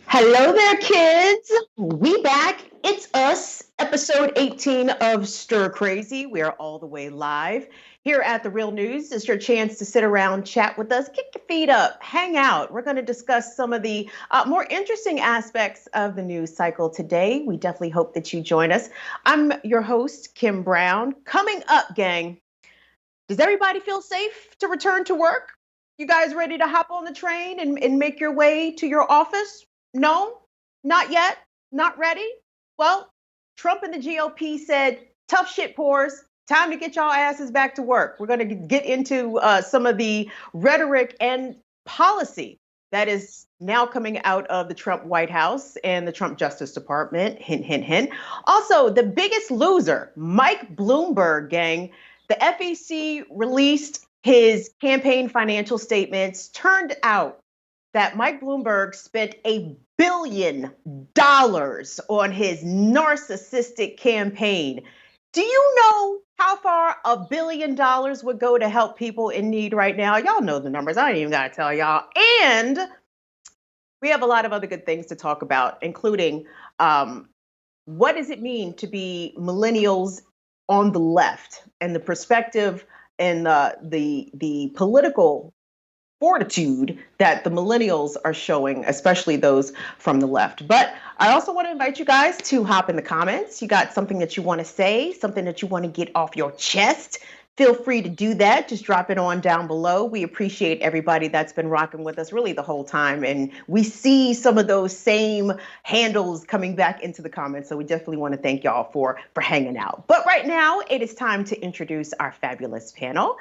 Hello there, kids. We back. It's us, episode 18 of Stir Crazy. We are all the way live here at The Real News. It's your chance to sit around, chat with us, kick your feet up, hang out. We're going to discuss some of the more interesting aspects of the news cycle today. We definitely hope that you join us. I'm your host, Kim Brown. Coming up, gang, does everybody feel safe to return to work? You guys ready to hop on the train and make your way to your office? No, not yet. Not ready? Well, Trump and the GOP said, tough shit, pours. Time to get y'all asses back to work. We're going to get into some of the rhetoric and policy that is now coming out of the Trump White House and the Trump Justice Department. Hint, hint, hint. Also, the biggest loser, Mike Bloomberg, gang. The FEC released his campaign financial statements. Turned out that Mike Bloomberg spent $1 billion on his narcissistic campaign. Do you know how far $1 billion would go to help people in need right now? Y'all know the numbers. I ain't even got to tell y'all. And we have a lot of other good things to talk about, including what does it mean to be millennials on the left and the perspective and the political fortitude that the millennials are showing, especially those from the left. But I also want to invite you guys to hop in the comments. You got something that you want to say, something that you want to get off your chest. Feel free to do that. Just drop it on down below. We appreciate everybody that's been rocking with us really the whole time. And we see some of those same handles coming back into the comments. So we definitely want to thank y'all for hanging out. But right now, it is time to introduce our fabulous panel.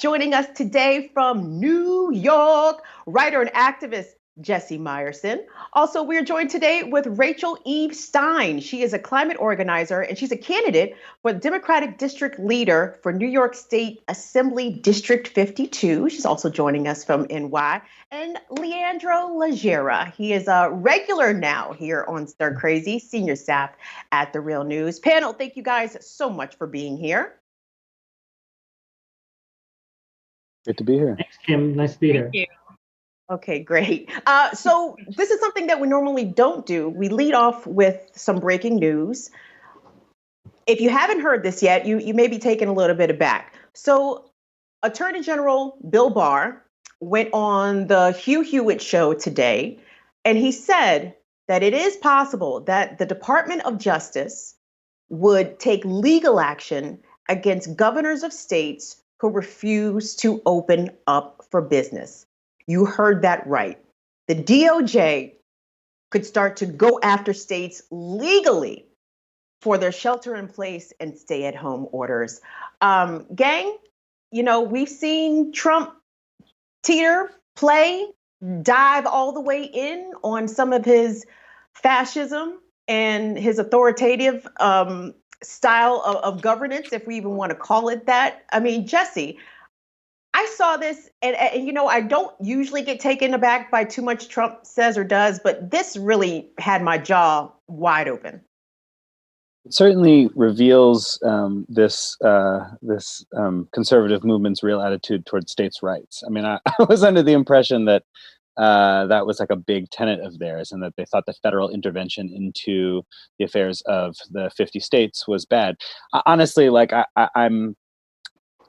Joining us today from New York, writer and activist Jesse Myerson. Also, we're joined today with Rachel Eve Stein. She is a climate organizer and she's a candidate for the Democratic District Leader for New York State Assembly District 52. She's also joining us from NY. And Leandro Lagera. He is a regular now here on Stir Crazy, senior staff at The Real News. Panel, thank you guys so much for being here. Great to be here. Thanks, Kim. Nice to be here. Thank you. Okay, great. So this is something that we normally don't do. We lead off with some breaking news. If you haven't heard this yet, you may be taken a little bit aback. So Attorney General Bill Barr went on the Hugh Hewitt show today, and he said that it is possible that the Department of Justice would take legal action against governors of states who refuse to open up for business. You heard that right. The DOJ could start to go after states legally for their shelter in place and stay at home orders. Gang, you know, we've seen Trump teeter, play, dive all the way in on some of his fascism and his authoritative style of governance, if we even want to call it that. I mean, Jesse, I saw this, and you know, I don't usually get taken aback by too much Trump says or does, but this really had my jaw wide open. It certainly reveals this conservative movement's real attitude towards states' rights. I mean, I was under the impression that that was like a big tenet of theirs, and that they thought the federal intervention into the affairs of the 50 states was bad. Honestly, like I'm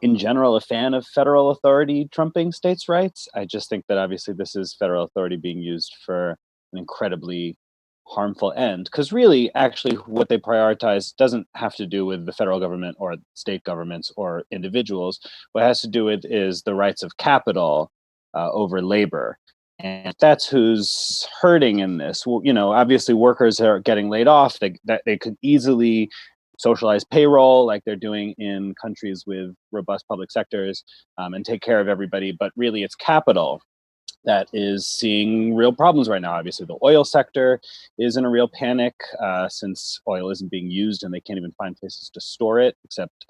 in general a fan of federal authority trumping states' rights. I just think that obviously this is federal authority being used for an incredibly harmful end, because really actually what they prioritize doesn't have to do with the federal government or state governments or individuals. What it has to do with is the rights of capital over labor. And that's who's hurting in this. Well, you know, obviously workers are getting laid off. They could easily socialize payroll like they're doing in countries with robust public sectors and take care of everybody. But really it's capital that is seeing real problems right now. Obviously the oil sector is in a real panic since oil isn't being used and they can't even find places to store it except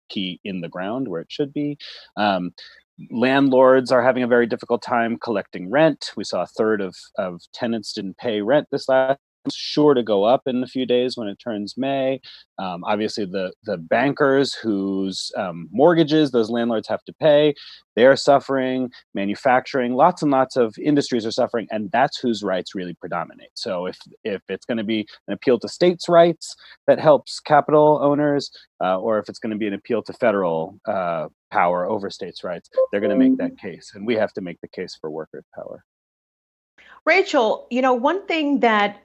key in the ground where it should be. Landlords are having a very difficult time collecting rent. We saw a third of tenants didn't pay rent this last sure to go up in a few days when it turns May. Obviously, the bankers whose mortgages those landlords have to pay, they're suffering. Manufacturing, lots and lots of industries are suffering, and that's whose rights really predominate. So if it's going to be an appeal to states' rights that helps capital owners, or if it's going to be an appeal to federal power over states' rights, they're going to make that case, and we have to make the case for workers' power. Rachel, one thing that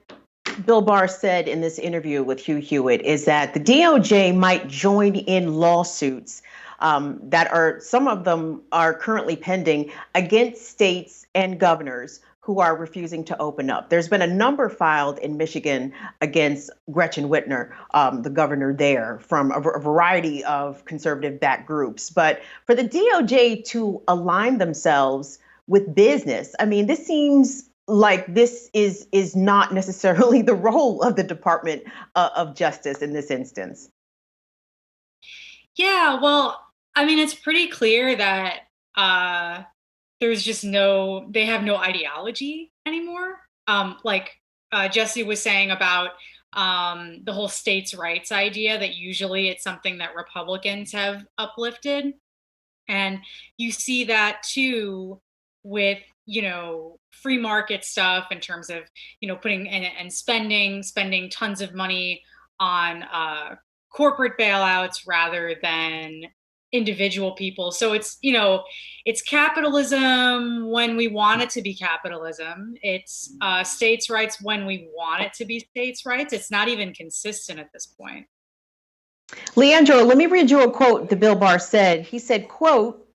Bill Barr said in this interview with Hugh Hewitt is that the DOJ might join in lawsuits that are, some of them are currently pending against states and governors who are refusing to open up. There's been a number filed in Michigan against Gretchen Whitmer, the governor there, from a variety of conservative-backed groups. But for the DOJ to align themselves with business, I mean, this seems like this is not necessarily the role of the Department of Justice in this instance. Yeah, well, I mean, it's pretty clear that there's just they have no ideology anymore. Like Jesse was saying about the whole states' rights idea, that usually it's something that Republicans have uplifted. And you see that too with, free market stuff in terms of, putting and spending tons of money on corporate bailouts rather than individual people. So it's capitalism when we want it to be capitalism. It's states' rights when we want it to be states' rights. It's not even consistent at this point. Leandro, let me read you a quote that Bill Barr said. He said, quote,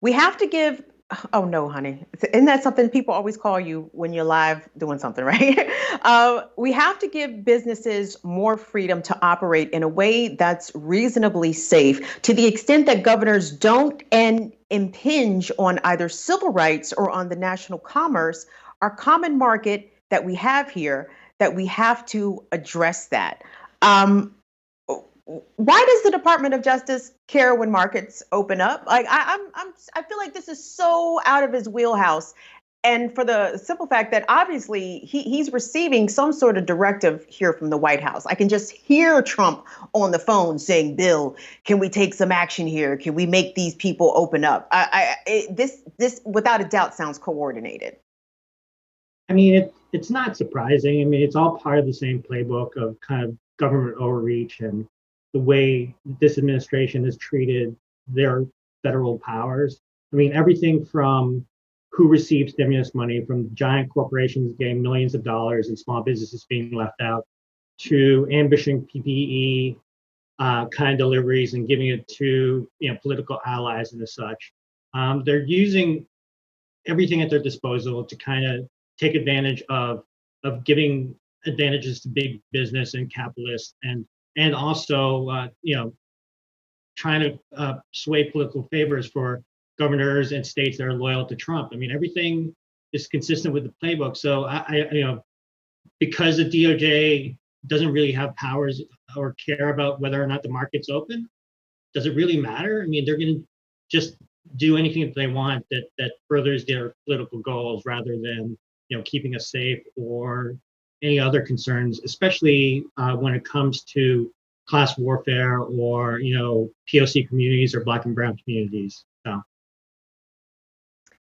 "We have to give," oh no, honey. Isn't that something people always call you when you're live doing something, right? "We have to give businesses more freedom to operate in a way that's reasonably safe, to the extent that governors don't impinge on either civil rights or on the national commerce, our common market that we have here, that we have to address that." Why does the Department of Justice care when markets open up? Like I feel like this is so out of his wheelhouse, and for the simple fact that obviously he's receiving some sort of directive here from the White House. I can just hear Trump on the phone saying, "Bill, can we take some action here? Can we make these people open up?" This without a doubt sounds coordinated. I mean, it's not surprising. I mean, it's all part of the same playbook of kind of government overreach and the way this administration has treated their federal powers. I mean, everything from who receives stimulus money, from giant corporations getting millions of dollars and small businesses being left out, to ambushing PPE kind of deliveries and giving it to political allies and such. They're using everything at their disposal to kind of take advantage of giving advantages to big business and capitalists, and also trying to sway political favors for governors and states that are loyal to Trump. I mean, everything is consistent with the playbook. So I because the DOJ doesn't really have powers or care about whether or not the market's open, does it really matter? I mean, they're going to just do anything that they want that furthers their political goals rather than keeping us safe or any other concerns, especially when it comes to class warfare or POC communities or Black and Brown communities. So.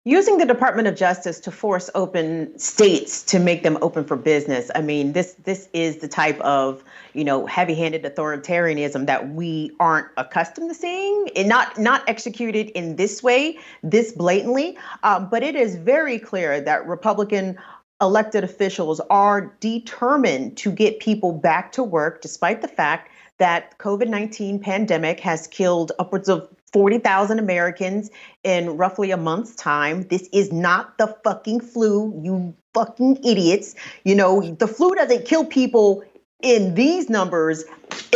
Using the Department of Justice to force open states to make them open for business. I mean, this is the type of heavy-handed authoritarianism that we aren't accustomed to seeing, and not executed in this way, this blatantly. But it is very clear that Republican elected officials are determined to get people back to work, despite the fact that COVID-19 pandemic has killed upwards of 40,000 Americans in roughly a month's time. This is not the fucking flu, you fucking idiots. The flu doesn't kill people in these numbers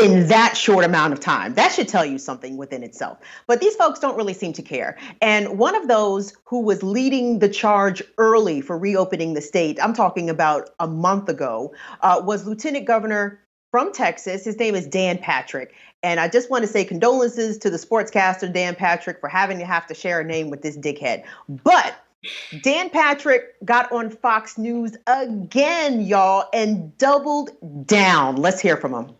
in that short amount of time. That should tell you something within itself. But these folks don't really seem to care. And one of those who was leading the charge early for reopening the state, I'm talking about a month ago, was Lieutenant Governor from Texas. His name is Dan Patrick. And I just want to say condolences to the sportscaster Dan Patrick for having to share a name with this dickhead. But Dan Patrick got on Fox News again, y'all, and doubled down. Let's hear from him.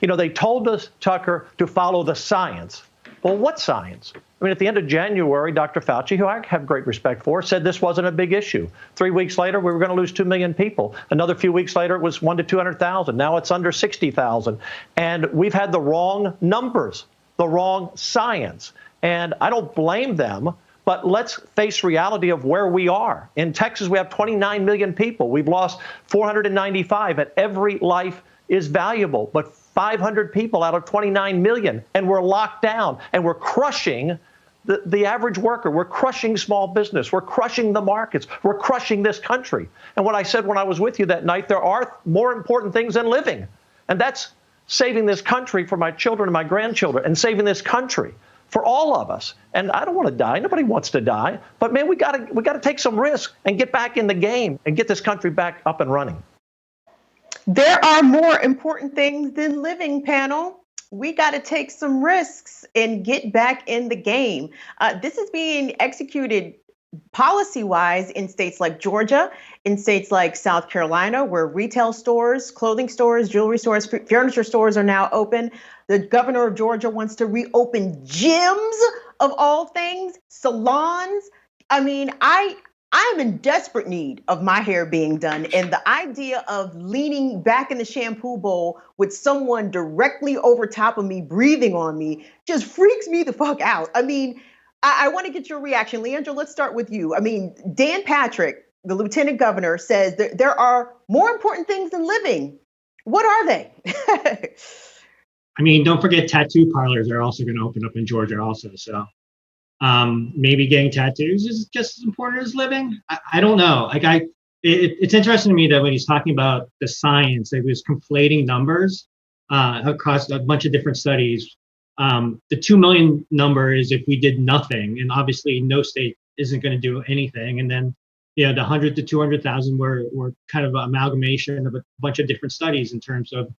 You know, they told us, Tucker, to follow the science. Well, what science? I mean, at the end of January, Dr. Fauci, who I have great respect for, said this wasn't a big issue. 3 weeks later, we were going to lose 2 million people. Another few weeks later, it was 1 to 200,000. Now it's under 60,000. And we've had the wrong numbers, the wrong science. And I don't blame them. But let's face reality of where we are. In Texas, we have 29 million people. We've lost 495, and every life is valuable. But 500 people out of 29 million, and we're locked down, and we're crushing the average worker. We're crushing small business. We're crushing the markets. We're crushing this country. And what I said when I was with you that night, there are more important things than living. And that's saving this country for my children and my grandchildren, and saving this country for all of us. And I don't want to die. Nobody wants to die. But man, we got to take some risk and get back in the game and get this country back up and running. There are more important things than living, panel. We got to take some risks and get back in the game. This is being executed policy-wise in states like Georgia, in states like South Carolina, where retail stores, clothing stores, jewelry stores, furniture stores are now open. The governor of Georgia wants to reopen gyms, of all things, salons. I mean, I'm in desperate need of my hair being done. And the idea of leaning back in the shampoo bowl with someone directly over top of me, breathing on me, just freaks me the fuck out. I mean, I want to get your reaction. Leandro, let's start with you. I mean, Dan Patrick, the lieutenant governor, says that there are more important things than living. What are they? I mean, don't forget tattoo parlors are also going to open up in Georgia also. So maybe getting tattoos is just as important as living. I don't know. Like it's interesting to me that when he's talking about the science, he was conflating numbers across a bunch of different studies. The 2 million number is if we did nothing, and obviously no state isn't going to do anything. And then, you know, the 100 to 200,000 were kind of an amalgamation of a bunch of different studies in terms of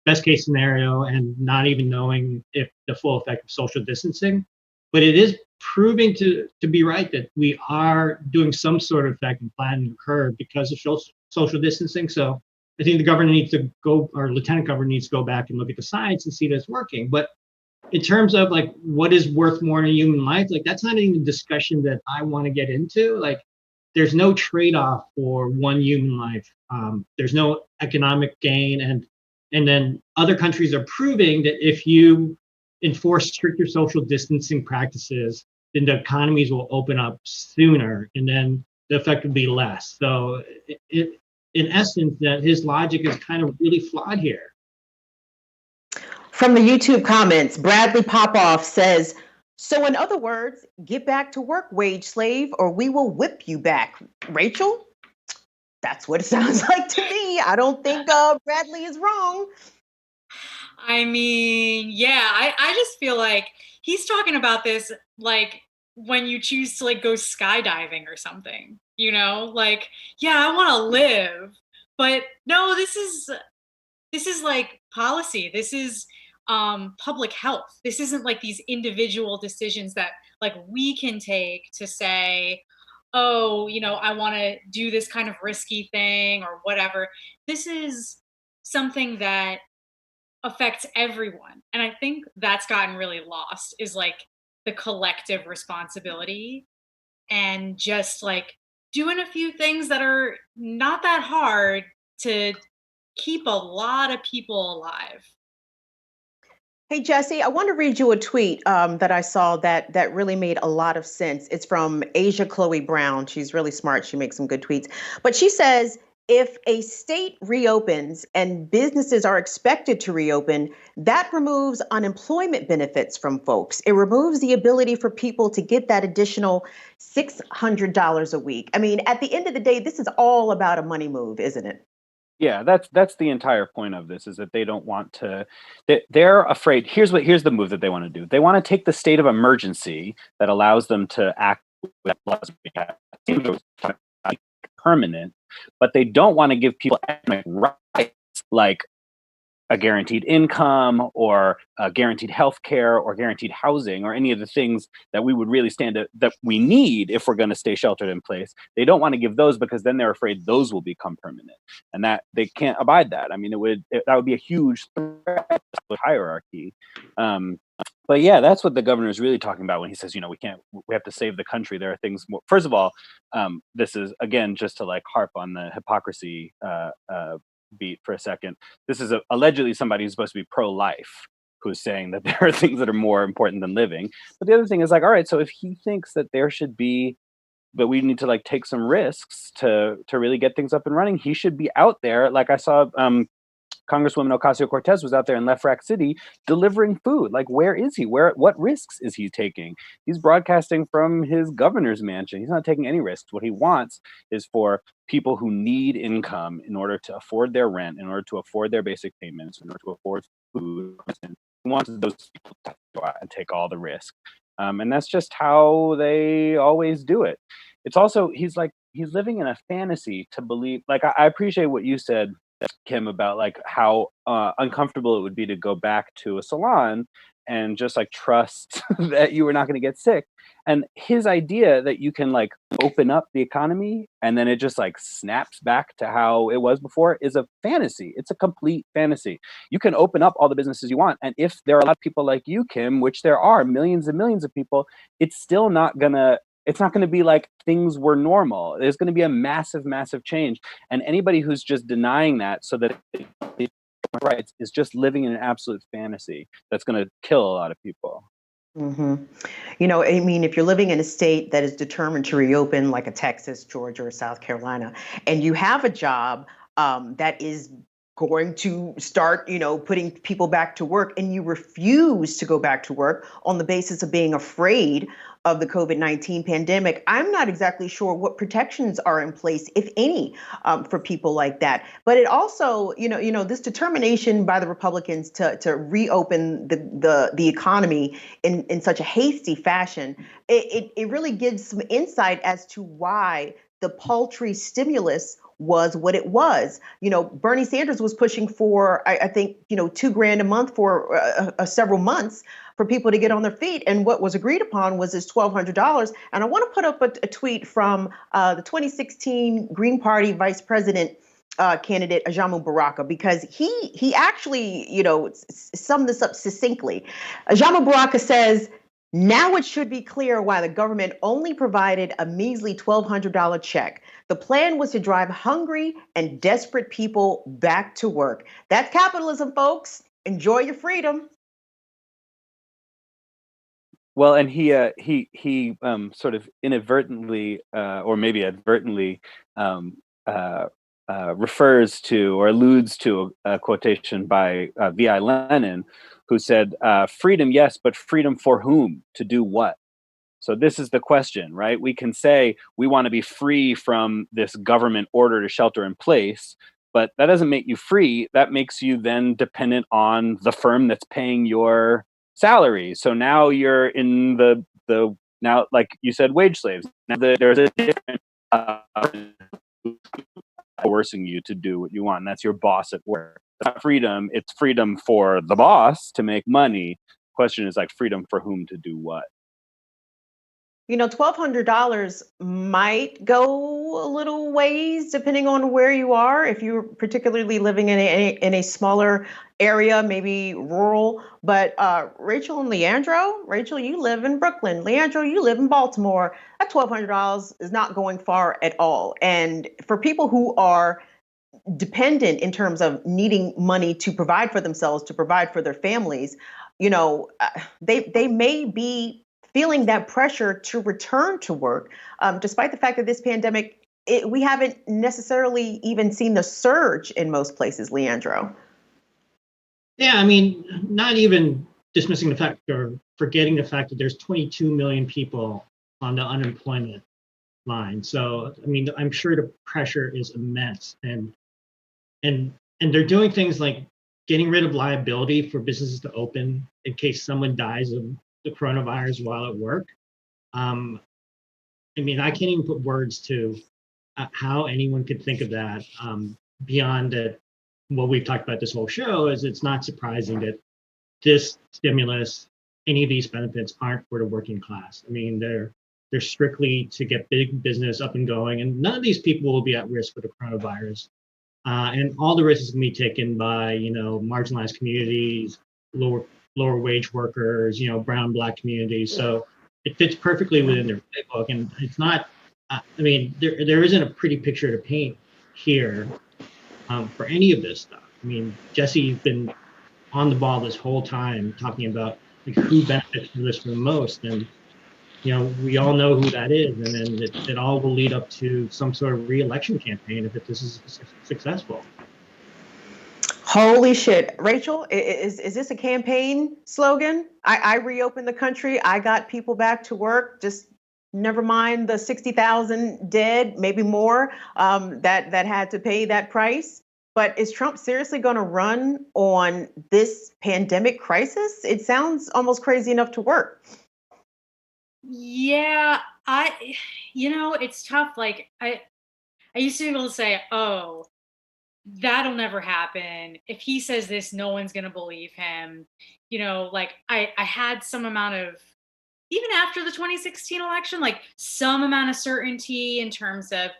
best case scenario and not even knowing if the full effect of social distancing. But it is proving to be right that we are doing some sort of effect and flattening the curve because of social distancing. So I think the governor needs to go, or lieutenant governor needs to go back and look at the science and see that it's working. But in terms of like what is worth more in a human life, like that's not even a discussion that I want to get into. Like there's no trade-off for one human life. There's no economic gain, and then other countries are proving that if you enforce stricter social distancing practices, then the economies will open up sooner, and then the effect would be less. So in essence, that his logic is kind of really flawed here. From the YouTube comments, Bradley Popoff says, so in other words, get back to work, wage slave, or we will whip you back. Rachel? That's what it sounds like to me. I don't think Bradley is wrong. I mean, yeah, I just feel like he's talking about this like when you choose to like go skydiving or something, you know, like, yeah, I want to live, but no, this is like policy. This is public health. This isn't like these individual decisions that like we can take to say, oh, you know, I want to do this kind of risky thing or whatever. This is something that affects everyone. And I think that's gotten really lost, is like the collective responsibility and just like doing a few things that are not that hard to keep a lot of people alive. Hey, Jesse, I want to read you a tweet that I saw that really made a lot of sense. It's from Asia Chloe Brown. She's really smart. She makes some good tweets. But she says, if a state reopens and businesses are expected to reopen, that removes unemployment benefits from folks. It removes the ability for people to get that additional $600 a week. I mean, at the end of the day, this is all about a money move, isn't it? Yeah, that's the entire point of this, is that they don't want to. They're afraid. Here's the move that they want to do. They want to take the state of emergency that allows them to act permanent, but they don't want to give people economic rights like a guaranteed income or guaranteed health care or guaranteed housing or any of the things that we would really that we need if we're going to stay sheltered in place. They don't want to give those because then they're afraid those will become permanent, and that they can't abide that. I mean, that would be a huge threat to the hierarchy. But yeah, that's what the governor is really talking about when he says, we have to save the country. There are things more. First of all, this is, again, just to like harp on the hypocrisy beat for a second. This is allegedly somebody who's supposed to be pro-life who's saying that there are things that are more important than living. But the other thing is like, all right, so if he thinks that we need to like take some risks to really get things up and running, he should be out there. Like I saw Congresswoman Ocasio-Cortez was out there in Lefrak City delivering food. Like, where is he? What risks is he taking? He's broadcasting from his governor's mansion. He's not taking any risks. What he wants is for people who need income in order to afford their rent, in order to afford their basic payments, in order to afford food. He wants those people to go out and take all the risk. And that's just how they always do it. It's also, he's living in a fantasy to believe, like, I appreciate what you said, Kim, about like how uncomfortable it would be to go back to a salon and just like trust that you were not going to get sick. And his idea that you can like open up the economy and then it just like snaps back to how it was before is a fantasy. It's a complete fantasy. You can open up all the businesses you want. And if there are a lot of people like you, Kim, which there are millions and millions of people, it's not going to be like things were normal. There's going to be a massive, massive change. And anybody who's just denying that so that rights is just living in an absolute fantasy that's going to kill a lot of people. Mm-hmm. I mean, if you're living in a state that is determined to reopen, like a Texas, Georgia, or South Carolina, and you have a job that is going to start, putting people back to work, and you refuse to go back to work on the basis of being afraid of the COVID-19 pandemic, I'm not exactly sure what protections are in place, if any, for people like that. But it also, this determination by the Republicans to reopen the economy in such a hasty fashion, it really gives some insight as to why the paltry stimulus was what it was. Bernie Sanders was pushing for, I think, $2,000 a month for several months for people to get on their feet. And what was agreed upon was this $1,200. And I want to put up a tweet from the 2016 Green Party Vice President candidate Ajamu Baraka, because he actually, summed this up succinctly. Ajamu Baraka says, "Now it should be clear why the government only provided a measly $1,200 check. The plan was to drive hungry and desperate people back to work. That's capitalism, folks. Enjoy your freedom." Well, and he sort of inadvertently or maybe advertently refers to or alludes to a quotation by V.I. Lenin, who said, "Freedom, yes, but freedom for whom? To do what?" So this is the question, right? We can say we want to be free from this government order to shelter in place, but that doesn't make you free. That makes you then dependent on the firm that's paying your salary. So now you're in the now, like you said, wage slaves. Now there's a different coercing you to do what you want. And that's your boss at work. It's not freedom. It's freedom for the boss to make money. The question is like freedom for whom to do what. $1,200 might go a little ways depending on where you are. If you're particularly living in a smaller area, maybe rural. But Rachel and Leandro, Rachel, you live in Brooklyn. Leandro, you live in Baltimore. That $1,200 is not going far at all. And for people who are dependent in terms of needing money to provide for themselves, to provide for their families, they may be feeling that pressure to return to work, despite the fact that this pandemic, we haven't necessarily even seen the surge in most places, Leandro. Yeah, I mean, not even dismissing the fact or forgetting the fact that there's 22 million people on the unemployment line. So, I mean, I'm sure the pressure is immense, and they're doing things like getting rid of liability for businesses to open in case someone dies of the coronavirus while at work. I mean, I can't even put words to how anyone could think of that beyond that what we've talked about this whole show is it's not surprising that this stimulus, any of these benefits aren't for the working class. I mean, they're strictly to get big business up and going, and none of these people will be at risk for the coronavirus. And all the risk is going to be taken by, marginalized communities, lower wage workers, brown, black communities. So it fits perfectly within their playbook, and it's not. There isn't a pretty picture to paint here for any of this stuff. I mean, Jesse's been on the ball this whole time talking about who benefits from this the most, and we all know who that is, and then it all will lead up to some sort of re-election campaign if this is successful. Holy shit. Rachel, is this a campaign slogan? I reopened the country. I got people back to work. Just never mind the 60,000 dead, maybe more, that had to pay that price. But is Trump seriously going to run on this pandemic crisis? It sounds almost crazy enough to work. Yeah, it's tough. Like I used to be able to say, oh, that'll never happen. If he says this, no one's going to believe him. Like I had some amount of, even after the 2016 election, like some amount of certainty in terms of,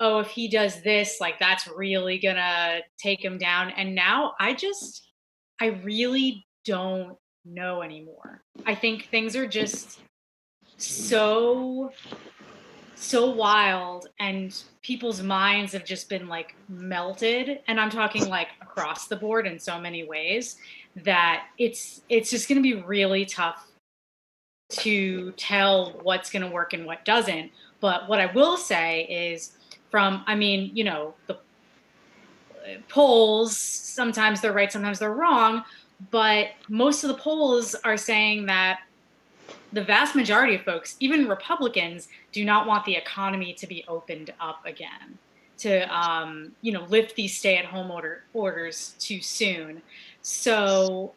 oh, if he does this, like that's really going to take him down. And now I really don't know anymore. I think things are just so wild, and people's minds have just been like melted, and I'm talking like across the board in so many ways, that it's just going to be really tough to tell what's going to work and what doesn't. But what I will say is the polls, sometimes they're right, sometimes they're wrong, but most of the polls are saying that the vast majority of folks, even Republicans, do not want the economy to be opened up again, to lift these stay-at-home orders too soon. So,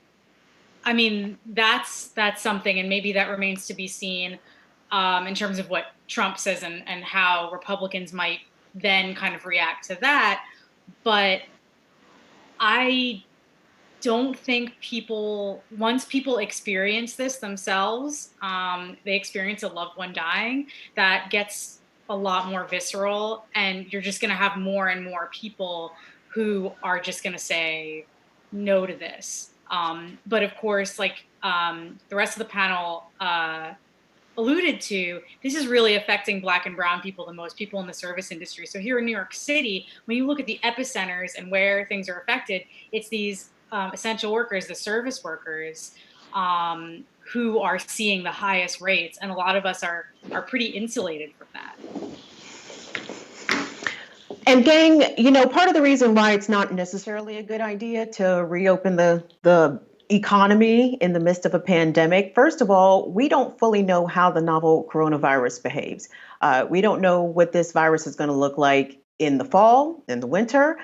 I mean, that's something, and maybe that remains to be seen in terms of what Trump says and how Republicans might then kind of react to that. But I don't think once people experience this themselves, they experience a loved one dying, that gets a lot more visceral, and you're just going to have more and more people who are just going to say no to this. But of course, like the rest of the panel alluded to, this is really affecting Black and brown people the most, people in the service industry. So here in New York City, when you look at the epicenters and where things are affected, it's these essential workers, the service workers, who are seeing the highest rates, and a lot of us are pretty insulated from that. And gang, part of the reason why it's not necessarily a good idea to reopen the economy in the midst of a pandemic, first of all, we don't fully know how the novel coronavirus behaves. We don't know what this virus is going to look like in the fall, in the winter.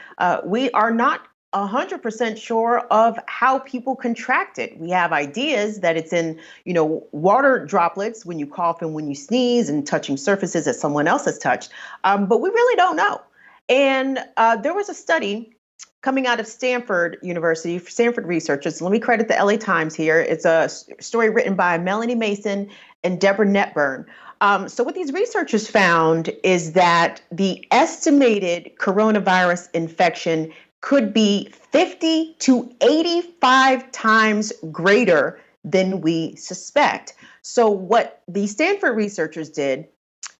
We are not 100% sure of how people contract it. We have ideas that it's in, water droplets when you cough and when you sneeze, and touching surfaces that someone else has touched. But we really don't know. And there was a study coming out of Stanford University, Stanford researchers. Let me credit the LA Times here. It's a story written by Melanie Mason and Deborah Netburn. So what these researchers found is that the estimated coronavirus infection could be 50 to 85 times greater than we suspect. So what the Stanford researchers did,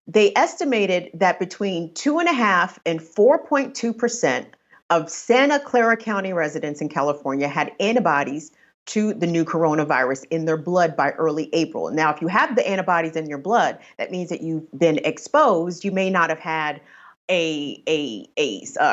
they estimated that between 2.5% and 4.2% of Santa Clara County residents in California had antibodies to the new coronavirus in their blood by early April. Now, if you have the antibodies in your blood, that means that you've been exposed. You may not have had a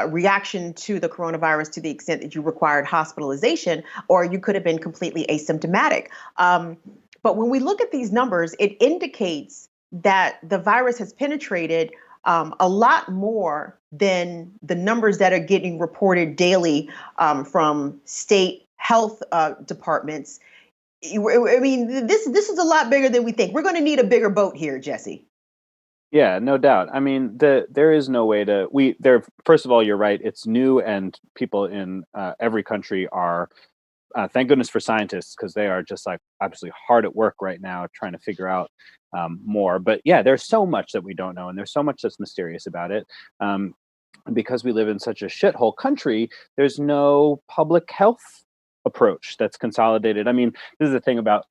reaction to the coronavirus to the extent that you required hospitalization, or you could have been completely asymptomatic. But when we look at these numbers, it indicates that the virus has penetrated a lot more than the numbers that are getting reported daily from state health departments. I mean, this is a lot bigger than we think. We're going to need a bigger boat here, Jesse. Yeah, no doubt. I mean, there is no way to first of all, you're right. It's new, and people in every country are thank goodness for scientists, because they are just like absolutely hard at work right now trying to figure out more. But yeah, there's so much that we don't know, and there's so much that's mysterious about it. Um, because we live in such a shithole country, there's no public health approach that's consolidated. I mean, this is the thing about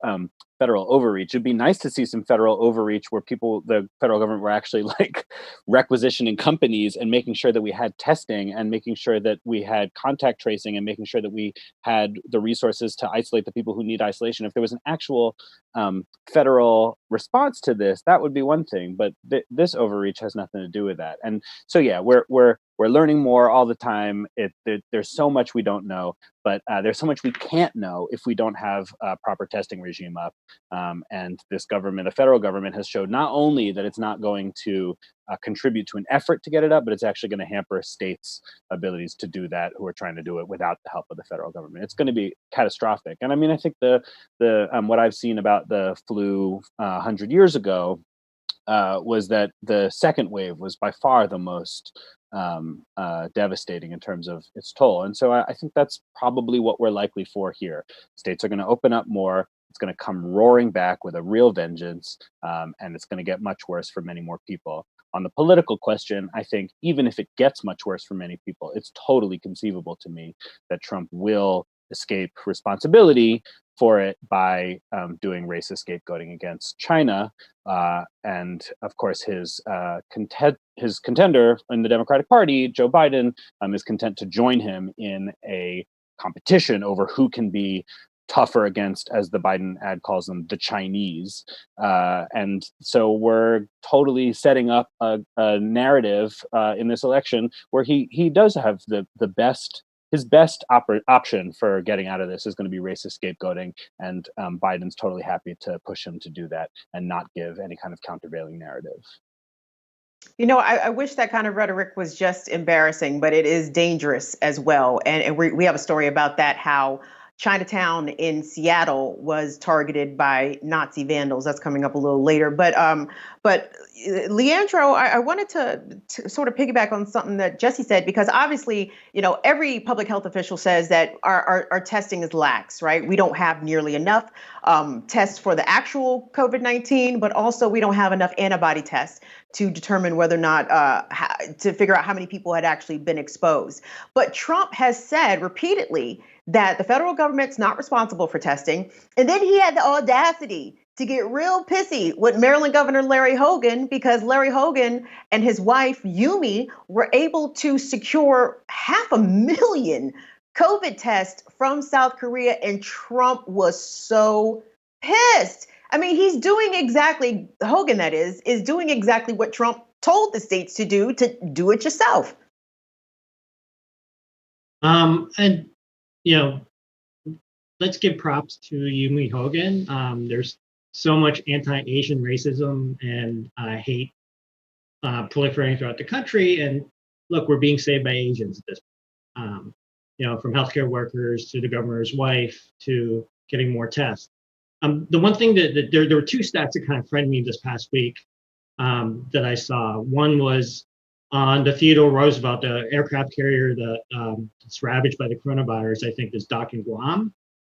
federal overreach. It'd be nice to see some federal overreach where the federal government were actually like requisitioning companies and making sure that we had testing, and making sure that we had contact tracing, and making sure that we had the resources to isolate the people who need isolation. If there was an actual federal response to this, that would be one thing. But this overreach has nothing to do with that. And so yeah, we're learning more all the time. There's so much we don't know, but there's so much we can't know if we don't have a proper testing regime up. And this government, the federal government, has showed not only that it's not going to contribute to an effort to get it up, but it's actually going to hamper states' abilities to do that, who are trying to do it without the help of the federal government. It's going to be catastrophic. And I mean, I think the what I've seen about the flu 100 years ago was that the second wave was by far the most devastating in terms of its toll. And so I think that's probably what we're likely for here. States are going to open up more. It's going to come roaring back with a real vengeance, and it's going to get much worse for many more people. On the political question, I think even if it gets much worse for many people, it's totally conceivable to me that Trump will escape responsibility for it by doing racist scapegoating against China. And of course, his contender in the Democratic Party, Joe Biden, is content to join him in a competition over who can be tougher against, as the Biden ad calls them, the Chinese. And so we're totally setting up a narrative in this election where he does have the best. His best option for getting out of this is going to be racist scapegoating, and Biden's totally happy to push him to do that and not give any kind of countervailing narrative. I wish that kind of rhetoric was just embarrassing, but it is dangerous as well. And we have a story about that, how Chinatown in Seattle was targeted by Nazi vandals. That's coming up a little later. But Leandro, I wanted to sort of piggyback on something that Jesse said, because obviously, every public health official says that our testing is lax, right? We don't have nearly enough tests for the actual COVID-19, but also we don't have enough antibody tests to determine whether or not to figure out how many people had actually been exposed. But Trump has said repeatedly that the federal government's not responsible for testing. And then he had the audacity to get real pissy with Maryland Governor Larry Hogan, because Larry Hogan and his wife, Yumi, were able to secure 500,000 COVID tests from South Korea, and Trump was so pissed. I mean, he's doing exactly, Hogan that is doing exactly what Trump told the states to do it yourself. And, let's give props to Yumi Hogan. There's so much anti-Asian racism and hate proliferating throughout the country. And look, we're being saved by Asians at this point. From healthcare workers to the governor's wife to getting more tests. The one thing that there were two stats that kind of frightened me this past week that I saw. One was on the Theodore Roosevelt, the aircraft carrier that's ravaged by the coronavirus, I think is docked in Guam.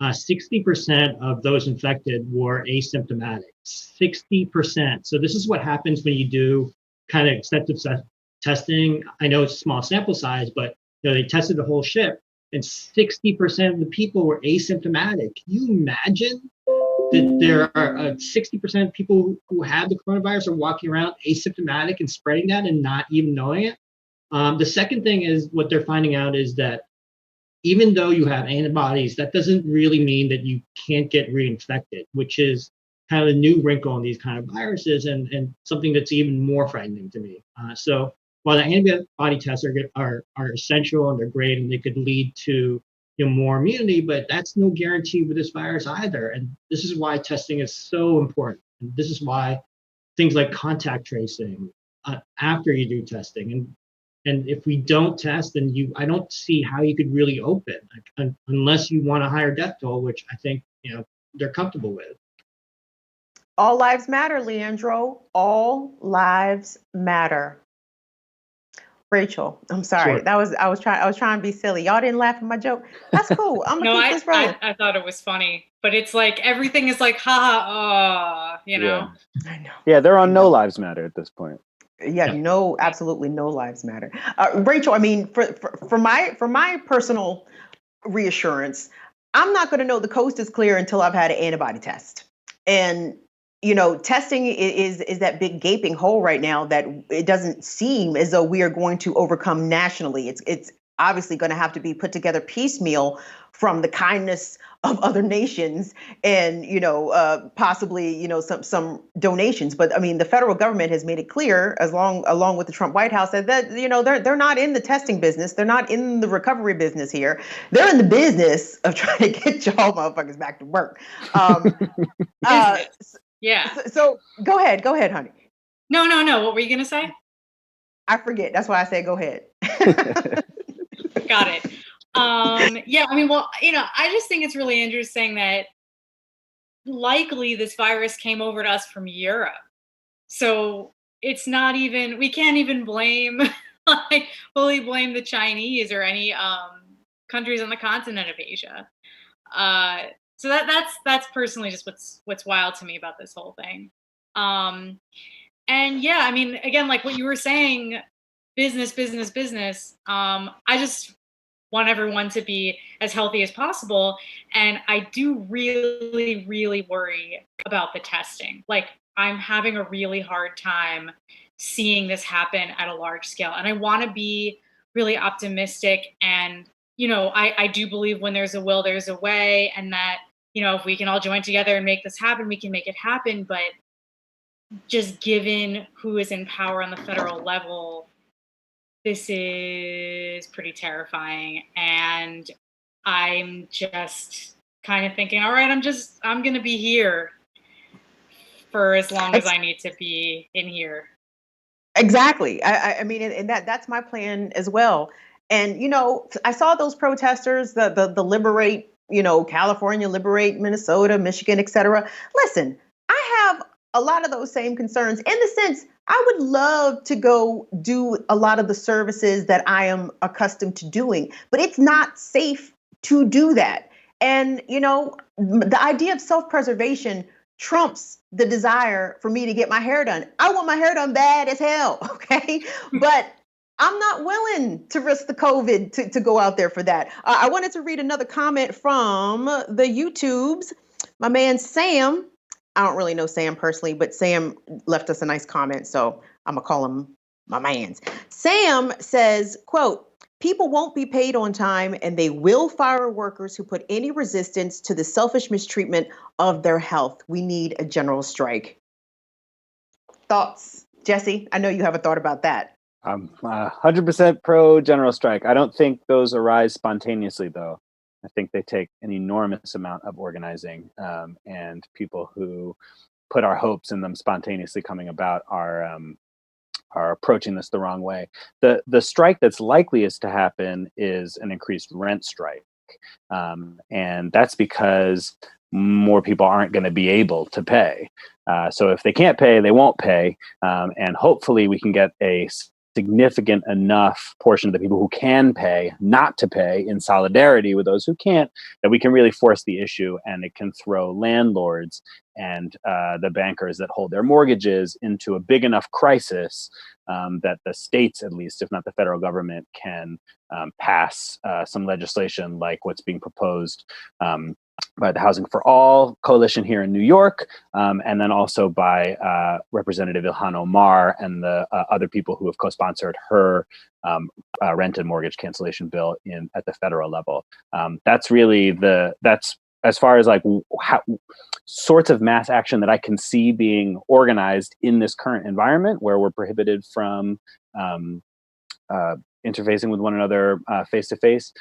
60% of those infected were asymptomatic. 60%. So this is what happens when you do kind of extensive testing. I know it's a small sample size, but they tested the whole ship, and 60% of the people were asymptomatic. Can you imagine that there are 60% of people who have the coronavirus are walking around asymptomatic and spreading that and not even knowing it? The second thing is, what they're finding out is that even though you have antibodies, that doesn't really mean that you can't get reinfected, which is kind of a new wrinkle in these kind of viruses, and something that's even more frightening to me. So while the antibody tests are essential and they're great and they could lead to more immunity, but that's no guarantee with this virus either. And this is why testing is so important. And this is why things like contact tracing after you do testing, and if we don't test, then I don't see how you could really open, unless you want a higher death toll, which I think they're comfortable with. All lives matter, Leandro. All lives matter. Rachel, I'm sorry. Sure. I was trying to be silly. Y'all didn't laugh at my joke. That's cool. I'm gonna No, keep this rolling. I thought it was funny, but it's like everything is like, ha, you know? I know. Yeah, they're I on No know. Lives Matter at this point. Yeah, no, absolutely no lives matter. Rachel, I mean, for my personal reassurance, I'm not going to know the coast is clear until I've had an antibody test. And testing is that big gaping hole right now that it doesn't seem as though we are going to overcome nationally. It's obviously going to have to be put together piecemeal from the kindness of other nations and possibly some donations. But I mean, the federal government has made it clear, along with the Trump White House, that they're not in the testing business, they're not in the recovery business here. They're in the business of trying to get y'all motherfuckers back to work. Yeah. So go ahead, honey. No. What were you gonna say? I forget. That's why I said go ahead. Got it. Yeah, I mean, well, I just think it's really interesting that likely this virus came over to us from Europe. So it's not even, we can't even blame, like, fully blame the Chinese or any countries on the continent of Asia. Uh, so that's personally just what's wild to me about this whole thing. Um, and yeah, I mean, again, like what you were saying, business, business, business. I just want everyone to be as healthy as possible. And I do really, really worry about the testing. Like, I'm having a really hard time seeing this happen at a large scale. And I want to be really optimistic. And, I do believe when there's a will, there's a way. And that, if we can all join together and make this happen, we can make it happen. But just given who is in power on the federal level, this is pretty terrifying. And I'm just kind of thinking, all right, I'm going to be here for as long as I need to be in here. Exactly. I mean, and that's my plan as well. And I saw those protesters, the liberate, California, liberate Minnesota, Michigan, et cetera. Listen, I have a lot of those same concerns in the sense I would love to go do a lot of the services that I am accustomed to doing, but it's not safe to do that. And the idea of self-preservation trumps the desire for me to get my hair done. I want my hair done bad as hell, okay? But I'm not willing to risk the COVID to go out there for that. I wanted to read another comment from the YouTubes. My man Sam, I don't really know Sam personally, but Sam left us a nice comment, so I'm gonna call him my man's. Sam says, quote, people won't be paid on time and they will fire workers who put any resistance to the selfish mistreatment of their health. We need a general strike. Thoughts, Jesse? I know you have a thought about that. I'm 100% pro general strike. I don't think those arise spontaneously, though. I think they take an enormous amount of organizing, and people who put our hopes in them spontaneously coming about are approaching this the wrong way. The strike that's likeliest to happen is an increased rent strike, and that's because more people aren't going to be able to pay. So if they can't pay, they won't pay, and hopefully we can get a significant enough portion of the people who can pay not to pay in solidarity with those who can't, that we can really force the issue, and it can throw landlords and the bankers that hold their mortgages into a big enough crisis that the states, at least, if not the federal government, can pass some legislation like what's being proposed by the Housing for All coalition here in New York, and then also by Representative Ilhan Omar and the other people who have co-sponsored her rent and mortgage cancellation bill at the federal level. That's really that's as far as like sorts of mass action that I can see being organized in this current environment where we're prohibited from interfacing with one another face to face.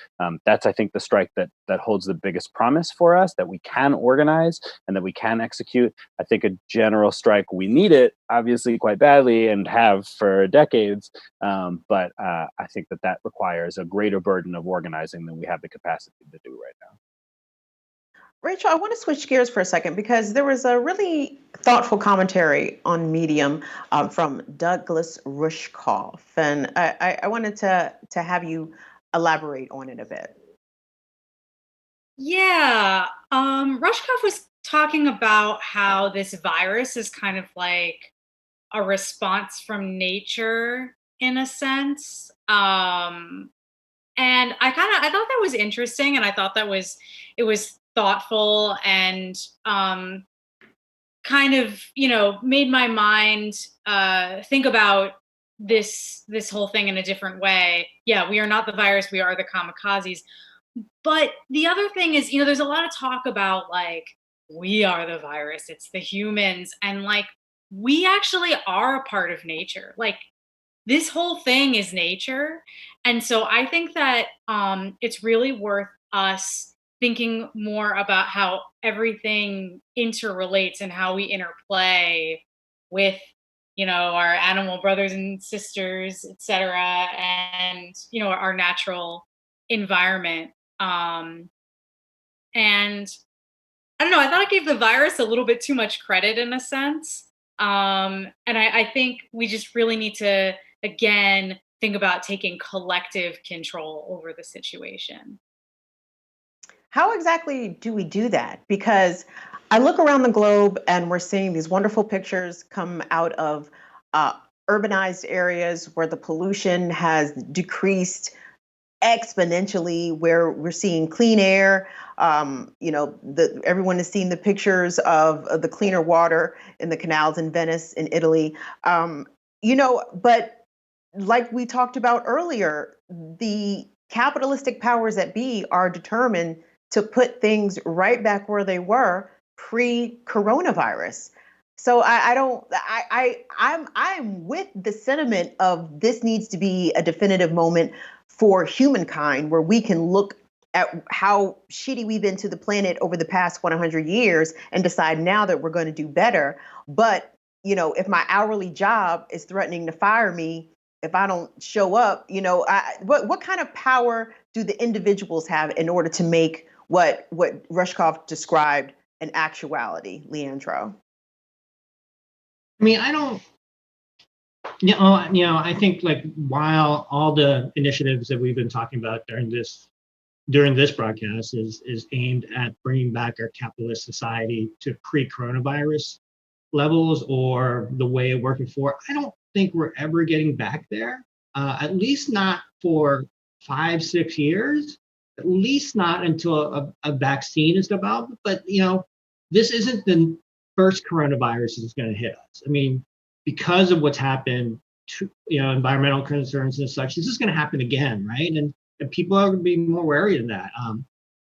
That's, I think, the strike that holds the biggest promise for us, that we can organize and that we can execute. I think a general strike, we need it obviously quite badly and have for decades, but I think that requires a greater burden of organizing than we have the capacity to do right now. Rachel, I want to switch gears for a second because there was a really thoughtful commentary on Medium from Douglas Rushkoff, and I wanted to have you elaborate on it a bit. Yeah, Rushkoff was talking about how this virus is kind of like a response from nature in a sense. And I thought that was interesting, and I thought it was thoughtful, and kind of, made my mind think about this whole thing in a different way. Yeah, we are not the virus, we are the kamikazes. But the other thing is, there's a lot of talk about like we are the virus, it's the humans, and like we actually are a part of nature. Like this whole thing is nature. And so I think that it's really worth us thinking more about how everything interrelates and how we interplay with, our animal brothers and sisters, et cetera, and, our natural environment. And I don't know, I thought I gave the virus a little bit too much credit in a sense. And I think we just really need to, again, think about taking collective control over the situation. How exactly do we do that? Because I look around the globe and we're seeing these wonderful pictures come out of uh, urbanized areas where the pollution has decreased exponentially, where we're seeing clean air. Everyone has seen the pictures of the cleaner water in the canals in Venice, in Italy. But like we talked about earlier, the capitalistic powers that be are determined to put things right back where they were pre-coronavirus. So I don't I'm with the sentiment of this needs to be a definitive moment for humankind where we can look at how shitty we've been to the planet over the past 100 years and decide now that we're going to do better. But, if my hourly job is threatening to fire me if I don't show up, what kind of power do the individuals have in order to make what Rushkoff described an actuality, Leandro? I mean, I don't, I think like while all the initiatives that we've been talking about during this broadcast is aimed at bringing back our capitalist society to pre-coronavirus levels or the way it worked before, I don't think we're ever getting back there. At least not for 5-6 years. At least not until a vaccine is developed. But this isn't the first coronavirus that's going to hit us. I mean, because of what's happened to environmental concerns and such, this is going to happen again, right? And people are going to be more wary of that.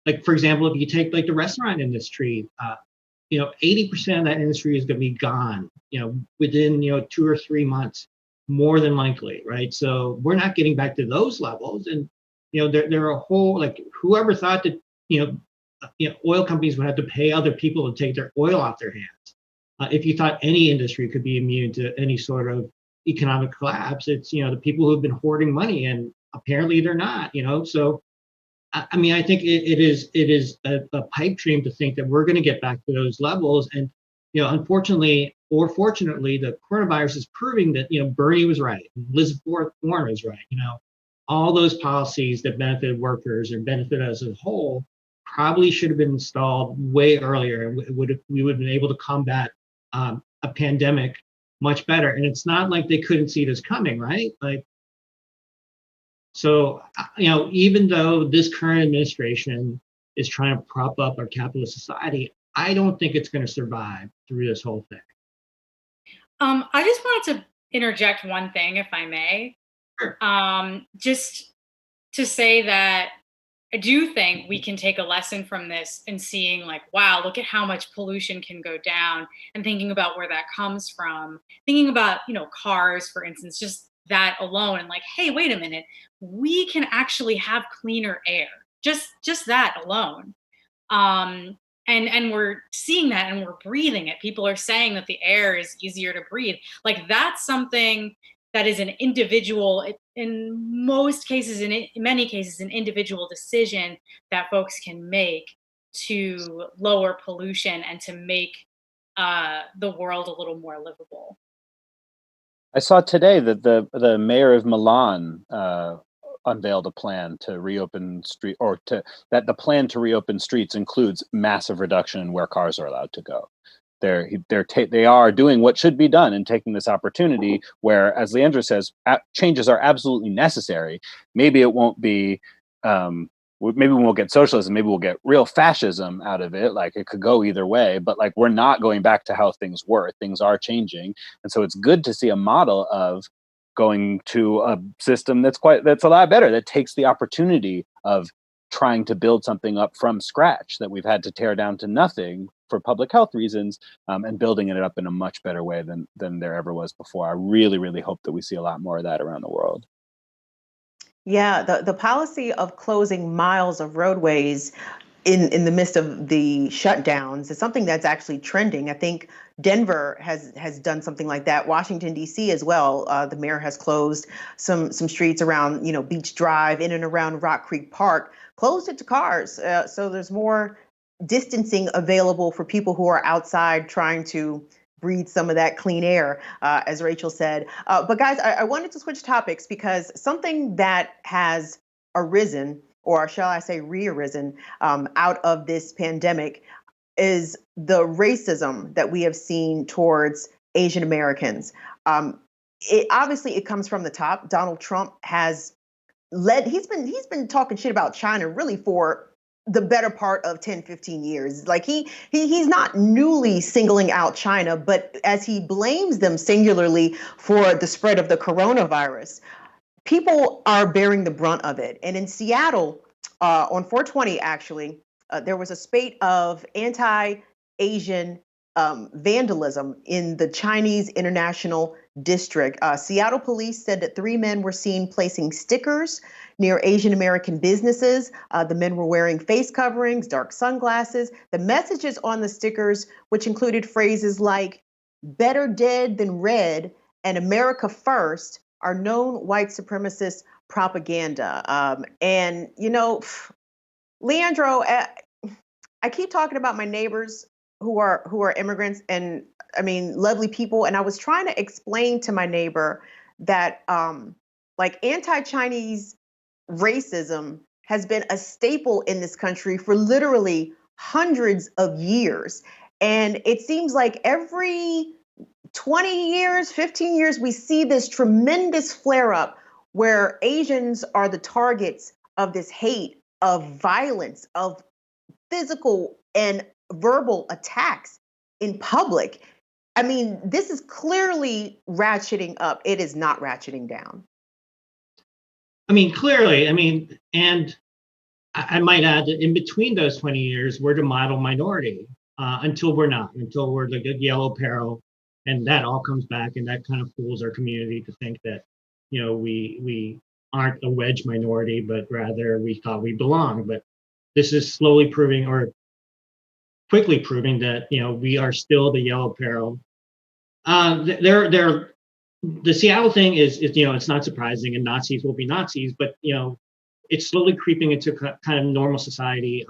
Like for example, if you take like the restaurant industry, 80% of that industry is going to be gone, within 2 or 3 months, more than likely, right? So we're not getting back to those levels, and there are a whole like whoever thought that oil companies would have to pay other people to take their oil off their hands. If you thought any industry could be immune to any sort of economic collapse, it's the people who have been hoarding money, and apparently they're not. So I mean, I think it is a pipe dream to think that we're going to get back to those levels. And unfortunately or fortunately, the coronavirus is proving that Bernie was right, Elizabeth Warren was right. All those policies that benefited workers and benefit us as a whole probably should have been installed way earlier, and we would have been able to combat a pandemic much better. And it's not like they couldn't see this coming, right? Like. So, even though this current administration is trying to prop up our capitalist society, I don't think it's going to survive through this whole thing. I just wanted to interject one thing, if I may. Sure. Just to say that I do think we can take a lesson from this and seeing like, wow, look at how much pollution can go down, and thinking about where that comes from, thinking about, cars, for instance, just that alone, and like, hey, wait a minute, we can actually have cleaner air. Just that alone. And we're seeing that and we're breathing it. People are saying that the air is easier to breathe. Like that's something that is an individual, in most cases, in many cases, an individual decision that folks can make. to lower pollution and to make the world a little more livable. I saw today that the mayor of Milan unveiled a plan to reopen that the plan to reopen streets includes massive reduction in where cars are allowed to go. They are doing what should be done and taking this opportunity where, as Leandro says, changes are absolutely necessary. Maybe it won't be. Maybe we won't get socialism. Maybe we'll get real fascism out of it. Like, it could go either way. But like, we're not going back to how things were. Things are changing, and so it's good to see a model of going to a system that's a lot better. That takes the opportunity of trying to build something up from scratch that we've had to tear down to nothing for public health reasons, and building it up in a much better way than there ever was before. I really, really hope that we see a lot more of that around the world. Yeah, the policy of closing miles of roadways in the midst of the shutdowns is something that's actually trending. I think Denver has done something like that. Washington D.C. as well. The mayor has closed some streets around Beach Drive, in and around Rock Creek Park, closed it to cars. So there's more distancing available for people who are outside trying to breathe some of that clean air, as Rachel said. But guys, I wanted to switch topics because something that has arisen, or shall I say re-arisen, out of this pandemic is the racism that we have seen towards Asian Americans. It comes from the top. Donald Trump has he's been talking shit about China really for the better part of 10, 15 years. Like he's not newly singling out China, but as he blames them singularly for the spread of the coronavirus, people are bearing the brunt of it. And in Seattle, on 420, actually, there was a spate of anti-Asian vandalism in the Chinese International District. Seattle police said that 3 men were seen placing stickers near Asian American businesses. The men were wearing face coverings, dark sunglasses. The messages on the stickers, which included phrases like "better dead than red" and "America first," are known white supremacist propaganda. And Leandro, I keep talking about my neighbors who are immigrants, and I mean, lovely people. And I was trying to explain to my neighbor that like anti-Chinese racism has been a staple in this country for literally hundreds of years. And it seems like every 20 years, 15 years, we see this tremendous flare up where Asians are the targets of this hate, of violence, of physical and verbal attacks in public. I mean, this is clearly ratcheting up. It is not ratcheting down. I mean, clearly, and I might add that in between those 20 years, we're the model minority until we're not, until we're the yellow peril. And that all comes back, and that kind of fools our community to think that, we aren't a wedge minority, but rather we thought we belonged. But this is slowly proving, or quickly proving, that, we are still the yellow peril. The Seattle thing is it's not surprising, and Nazis will be Nazis, but it's slowly creeping into kind of normal society.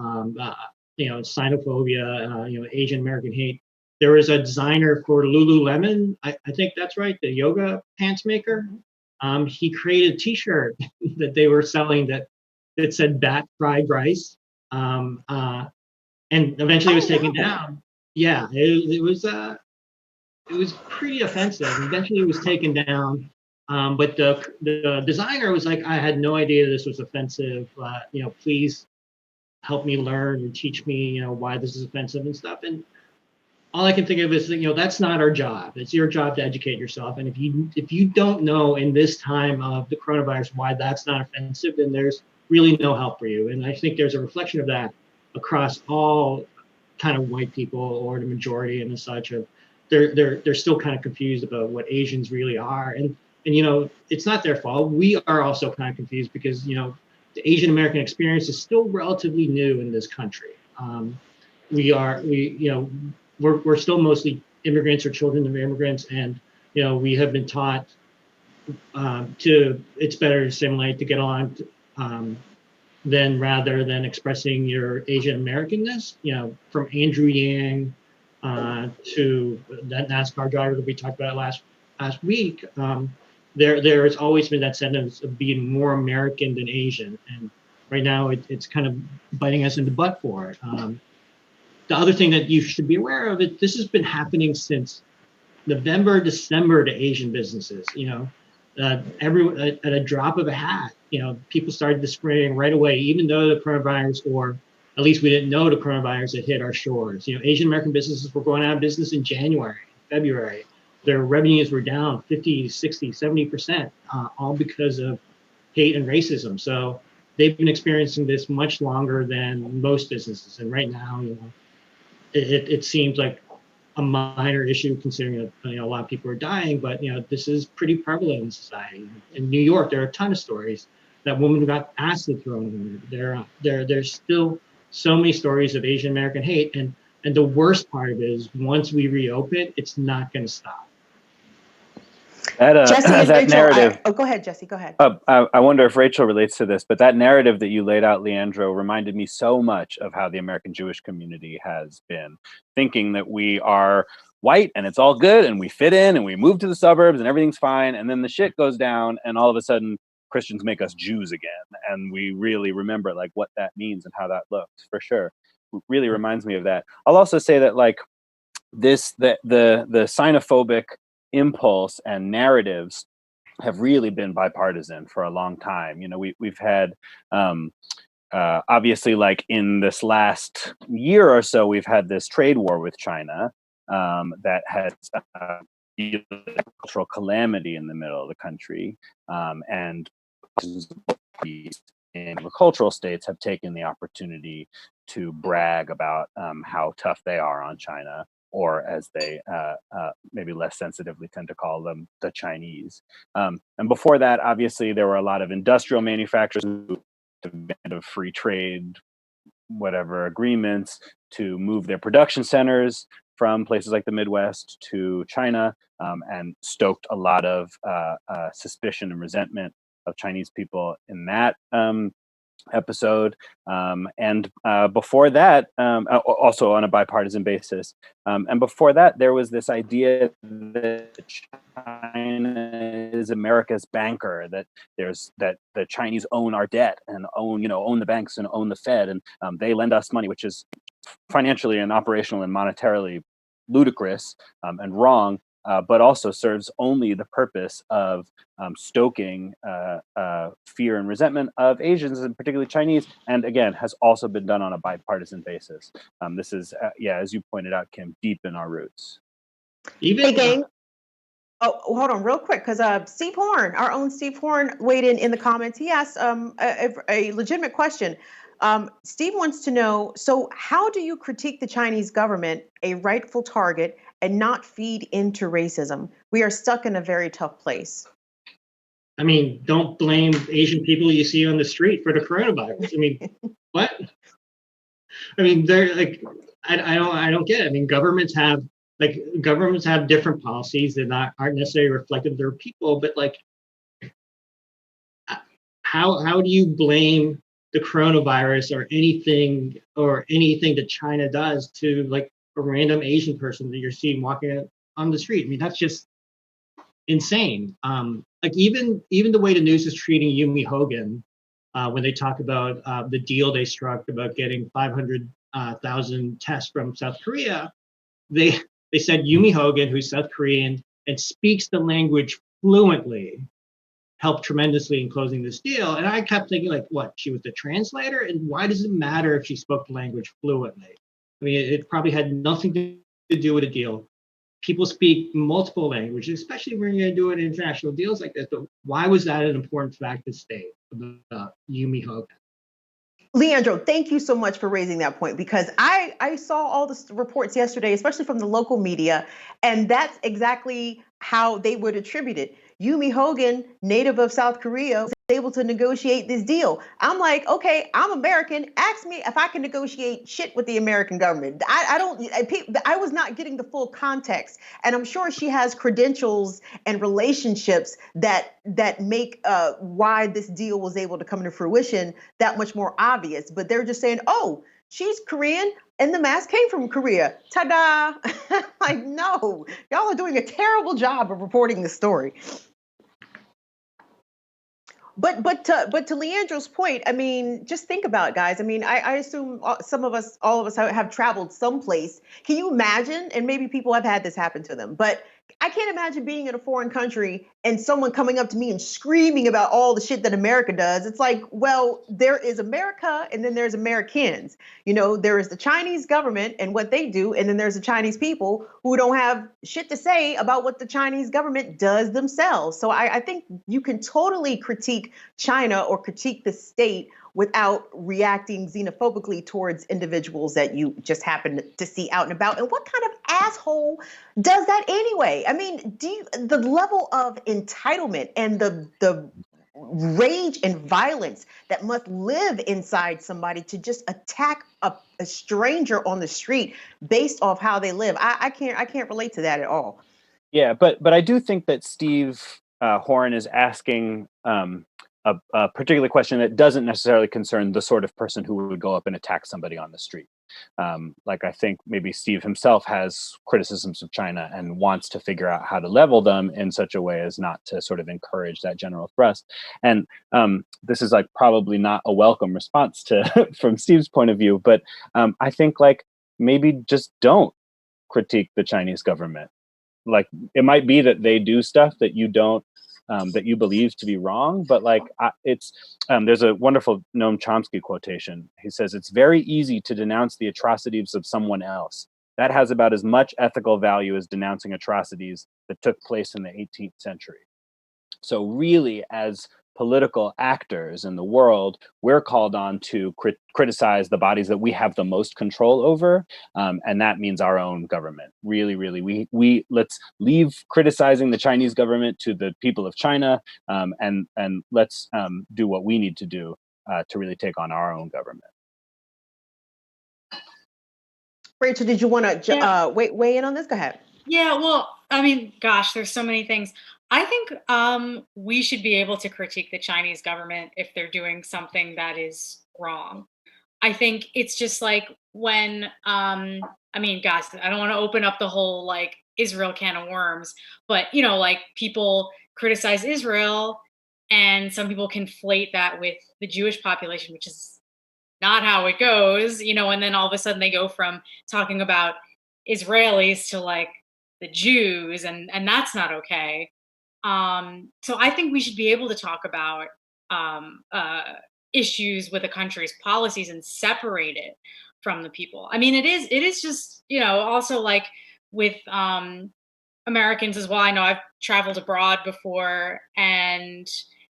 Xenophobia, Asian American hate. There was a designer for Lululemon, I think that's right, the yoga pants maker. He created a T-shirt that they were selling that said "Bat Fried Rice," and eventually it was taken down. Yeah, it was pretty offensive. Eventually it was taken down, but the designer was like, "I had no idea this was offensive. Please help me learn and teach me, why this is offensive and stuff." And all I can think of is, that's not our job. It's your job to educate yourself. And if you don't know in this time of the coronavirus why that's not offensive, then there's really no help for you. And I think there's a reflection of that across all kind of white people, or the majority and such, of they're still kind of confused about what Asians really are. And it's not their fault. We are also kind of confused because, the Asian American experience is still relatively new in this country. We're still mostly immigrants or children of immigrants, and we have been taught it's better to assimilate, to get on, then rather than expressing your Asian Americanness, from Andrew Yang to that NASCAR driver that we talked about last week, there has always been that sentence of being more American than Asian, and right now it's kind of biting us in the butt for it. The other thing that you should be aware of is this has been happening since November, December to Asian businesses. At a drop of a hat, people started spraying right away, even though the coronavirus, or at least we didn't know the coronavirus had hit our shores. Asian American businesses were going out of business in January, February. Their revenues were down 50, 60, 70%, all because of hate and racism. So they've been experiencing this much longer than most businesses. And right now, it seems like a minor issue considering that a lot of people are dying, but this is pretty prevalent in society. In New York, there are a ton of stories that women got acid thrown in. There's still so many stories of Asian American hate, and the worst part of it is once we reopen, it's not going to stop. Jesse and that Rachel, narrative. go ahead, Jesse. Go ahead. I wonder if Rachel relates to this, but that narrative that you laid out, Leandro, reminded me so much of how the American Jewish community has been thinking that we are white and it's all good and we fit in and we move to the suburbs and everything's fine, and then the shit goes down and all of a sudden Christians make us Jews again, and we really remember like what that means and how that looks. For sure, it really reminds me of that. I'll also say that like the xenophobic impulse and narratives have really been bipartisan for a long time. We've had obviously, like in this last year or so, we've had this trade war with China that has cultural calamity in the middle of the country, and in agricultural states have taken the opportunity to brag about how tough they are on China, or as they maybe less sensitively tend to call them, the Chinese. And before that, obviously, there were a lot of industrial manufacturers who demanded free trade, whatever agreements, to move their production centers from places like the Midwest to China, and stoked a lot of suspicion and resentment of Chinese people in that episode. And before that, also on a bipartisan basis. And before that, there was this idea that China is America's banker, that the Chinese own our debt and own the banks and own the Fed, and they lend us money, which is financially and operationally and monetarily ludicrous and wrong, but also serves only the purpose of stoking fear and resentment of Asians, and particularly Chinese, and again, has also been done on a bipartisan basis. This is, as you pointed out, Kim, deep in our roots. Hey, gang. Oh, hold on real quick, because Steve Horn, our own Steve Horn, weighed in the comments. He asked a legitimate question. Steve wants to know, so how do you critique the Chinese government, a rightful target, and not feed into racism? We are stuck in a very tough place. I mean, don't blame Asian people you see on the street for the coronavirus. I mean, what? I mean, they're like, I don't get it. I mean, governments have different policies that aren't necessarily reflective of their people, but like, how do you blame the coronavirus or anything that China does to like a random Asian person that you're seeing walking on the street? I mean, that's just insane. Like even the way the news is treating Yumi Hogan, when they talk about the deal they struck about getting 500,000 tests from South Korea, they said Yumi Hogan, who's South Korean and speaks the language fluently, helped tremendously in closing this deal. And I kept thinking, like, what, she was the translator? And why does it matter if she spoke the language fluently? I mean, it probably had nothing to do with a deal. People speak multiple languages, especially when you're doing international deals like this. But why was that an important fact to state about Yumi Hogan? Leandro, thank you so much for raising that point, because I saw all the reports yesterday, especially from the local media, and that's exactly how they would attribute it. Yumi Hogan, native of South Korea, able to negotiate this deal. I'm like, okay, I'm American. Ask me if I can negotiate shit with the American government. I was not getting the full context, and I'm sure she has credentials and relationships that make why this deal was able to come to fruition that much more obvious. But they're just saying, oh, she's Korean and the mask came from Korea. Ta-da! Like, no, y'all are doing a terrible job of reporting the story. But to Leandro's point, I mean, just think about it, guys. I mean, I assume all of us have traveled someplace. Can you imagine? And maybe people have had this happen to them, but I can't imagine being in a foreign country and someone coming up to me and screaming about all the shit that America does. It's like, well, there is America and then there's Americans. You know, there is the Chinese government and what they do, and then there's the Chinese people who don't have shit to say about what the Chinese government does themselves. So I think you can totally critique China or critique the state without reacting xenophobically towards individuals that you just happen to see out and about. And what kind of asshole does that anyway? I mean, the level of entitlement and the rage and violence that must live inside somebody to just attack a stranger on the street based off how they live. I can't relate to that at all. Yeah, but I do think that Steve Horn is asking a particular question that doesn't necessarily concern the sort of person who would go up and attack somebody on the street. Like, I think maybe Steve himself has criticisms of China and wants to figure out how to level them in such a way as not to sort of encourage that general thrust. And this is like probably not a welcome response to from Steve's point of view, but I think like maybe just don't critique the Chinese government. Like, it might be that they do stuff that you don't that you believe to be wrong, but like it's there's a wonderful Noam Chomsky quotation. He says, it's very easy to denounce the atrocities of someone else. That has about as much ethical value as denouncing atrocities that took place in the 18th century. So really, as political actors in the world, we're called on to criticize the bodies that we have the most control over, and that means our own government. Really, we let's leave criticizing the Chinese government to the people of China, and let's do what we need to do to really take on our own government. Rachel, did you want to weigh in on this? Go ahead. Yeah, well, I mean, gosh, there's so many things. I think we should be able to critique the Chinese government if they're doing something that is wrong. I think it's just like when, I mean, gosh, I don't want to open up the whole like Israel can of worms, but you know, like people criticize Israel and some people conflate that with the Jewish population, which is not how it goes, you know, and then all of a sudden they go from talking about Israelis to like the Jews, and that's not okay. So I think we should be able to talk about issues with a country's policies and separate it from the people. I mean, it is just, you know, also like with Americans as well. I know I've traveled abroad before, and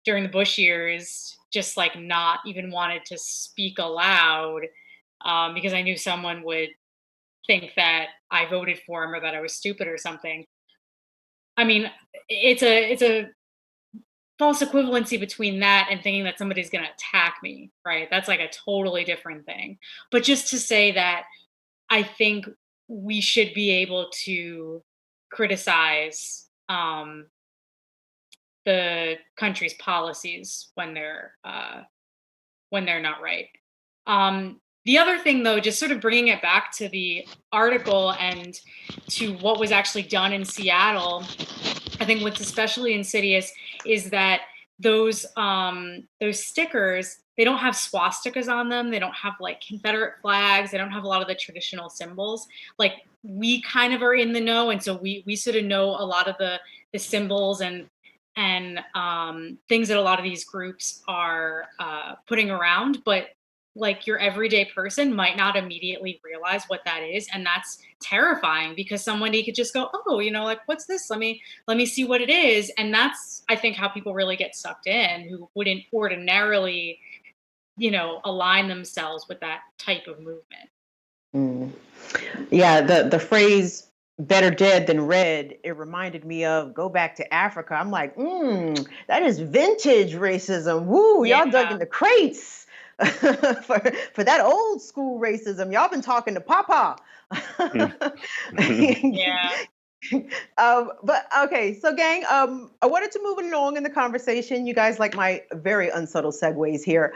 during the Bush years, just like not even wanted to speak aloud because I knew someone would think that I voted for him or that I was stupid or something. I mean, it's a false equivalency between that and thinking that somebody's going to attack me, right? That's like a totally different thing. But just to say that I think we should be able to criticize the country's policies when they're not right. The other thing, though, just sort of bringing it back to the article and to what was actually done in Seattle, I think what's especially insidious is that those stickers, they don't have swastikas on them. They don't have like Confederate flags. They don't have a lot of the traditional symbols. Like, we kind of are in the know, and so we sort of know a lot of the symbols and things that a lot of these groups are putting around, but like your everyday person might not immediately realize what that is, and that's terrifying because somebody could just go, oh, you know, like, what's this, let me see what it is. And that's, I think, how people really get sucked in who wouldn't ordinarily, you know, align themselves with that type of movement. Yeah, the phrase Better dead than red. It reminded me of go back to Africa. I'm like, that is vintage racism. Woo, y'all dug in the crates for that old school racism. Y'all been talking to Papa. Yeah. But okay, so gang, I wanted to move along in the conversation. You guys like my very unsubtle segues here.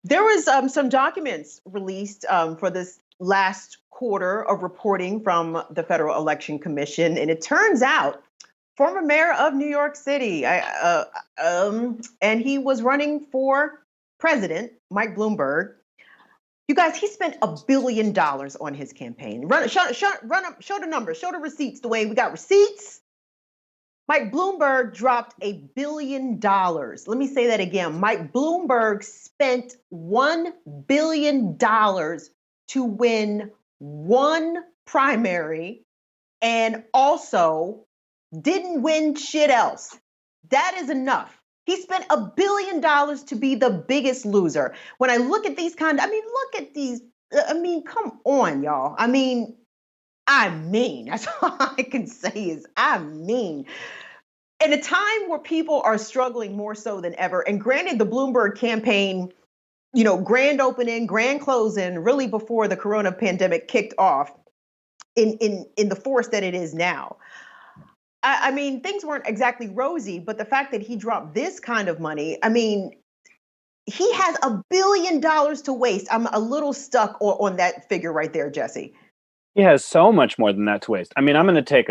There was some documents released for this last quarter of reporting from the Federal Election Commission, and it turns out former mayor of New York City, and he was running for president, Mike Bloomberg. You guys, he spent $1 billion on his campaign. Show the numbers, show the receipts. Dwayne, we got receipts. Mike Bloomberg dropped $1 billion. Let me say that again. Mike Bloomberg spent $1 billion to win one primary and also didn't win shit else. That is enough. He spent $1 billion to be the biggest loser. When I look at these look at these. Come on, y'all. That's all I can say is in a time where people are struggling more so than ever, and granted, the Bloomberg campaign, grand opening, grand closing, really before the corona pandemic kicked off in the force that it is now. Things weren't exactly rosy, but the fact that he dropped this kind of money, he has $1 billion to waste. I'm a little stuck on that figure right there, Jesse. He has so much more than that to waste. I'm going to take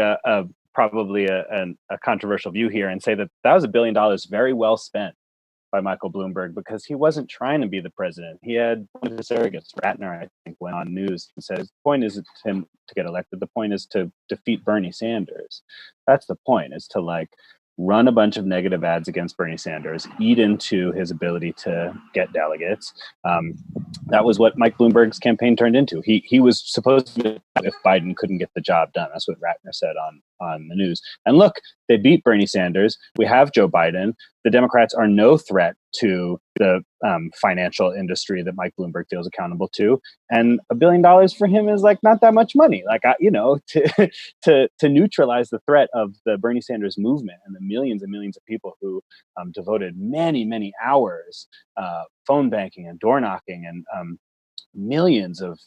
probably a controversial view here and say that was $1 billion very well spent by Michael Bloomberg, because he wasn't trying to be the president. He had one of his surrogates, Ratner, I think, went on news and said, the point isn't him to get elected. The point is to defeat Bernie Sanders. That's the point, is to run a bunch of negative ads against Bernie Sanders, eat into his ability to get delegates. That was what Mike Bloomberg's campaign turned into. He was supposed to, if Biden couldn't get the job done. That's what Ratner said on the news. And look, they beat Bernie Sanders. We have Joe Biden. The Democrats are no threat to the financial industry that Mike Bloomberg feels accountable to. And $1 billion for him is not that much money. To neutralize the threat of the Bernie Sanders movement and the millions and millions of people who devoted many, many hours phone banking and door knocking, and millions of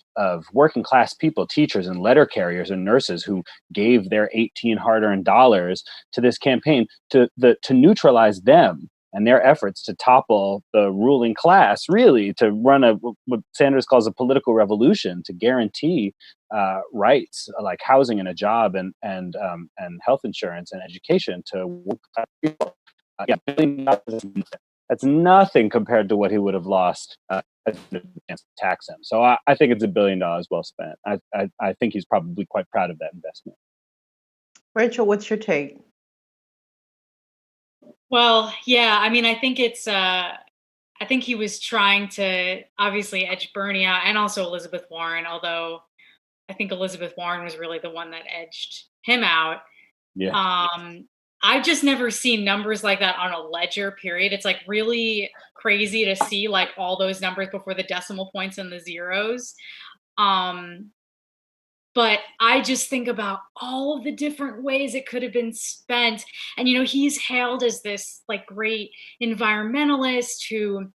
working class people, teachers and letter carriers and nurses who gave their 18 hard-earned dollars to this campaign, to neutralize them and their efforts to topple the ruling class, really to run what Sanders calls a political revolution, to guarantee rights like housing and a job and health insurance and education to working class people. That's nothing compared to what he would have lost to tax him. So I think it's $1 billion well spent. I think he's probably quite proud of that investment. Rachel, what's your take? Well, yeah, I think it's I think he was trying to obviously edge Bernie out, and also Elizabeth Warren, although I think Elizabeth Warren was really the one that edged him out. Yeah. I've just never seen numbers like that on a ledger, period. It's really crazy to see all those numbers before the decimal points and the zeros. But I just think about all of the different ways it could have been spent. And, he's hailed as this great environmentalist who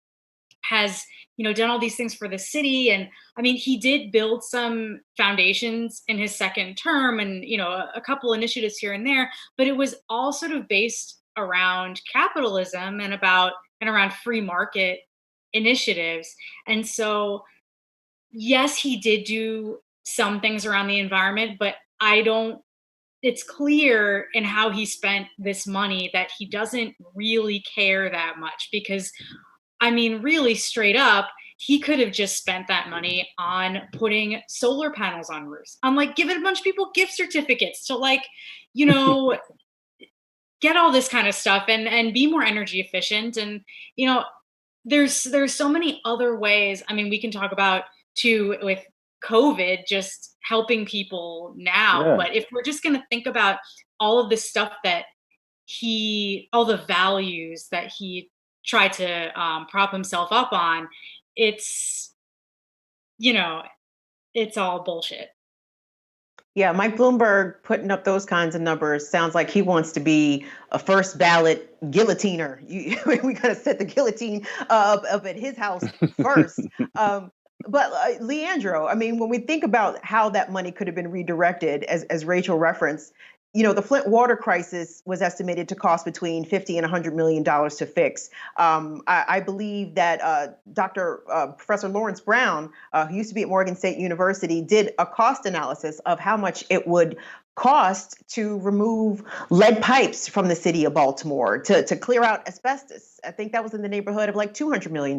has, done all these things for the city. And he did build some foundations in his second term and, a couple initiatives here and there, but it was all sort of based around capitalism and around free market initiatives. And so, yes, he did do some things around the environment, but it's clear in how he spent this money that he doesn't really care that much, because really straight up, he could have just spent that money on putting solar panels on roofs, on giving a bunch of people gift certificates to get all this kind of stuff and be more energy efficient. And, there's so many other ways. We can talk about too with COVID, just helping people now. Yeah. But if we're just going to think about all of the stuff that all the values that he tried to prop himself up on, it's all bullshit. Yeah, Mike Bloomberg putting up those kinds of numbers sounds like he wants to be a first ballot guillotiner. We got to set the guillotine up at his house first. But Leandro, I mean, when we think about how that money could have been redirected, as Rachel referenced, the Flint water crisis was estimated to cost between $50 and $100 million to fix. I believe that Professor Lawrence Brown, who used to be at Morgan State University, did a cost analysis of how much it would cost to remove lead pipes from the city of Baltimore, to clear out asbestos. I think that was in the neighborhood of like $200 million.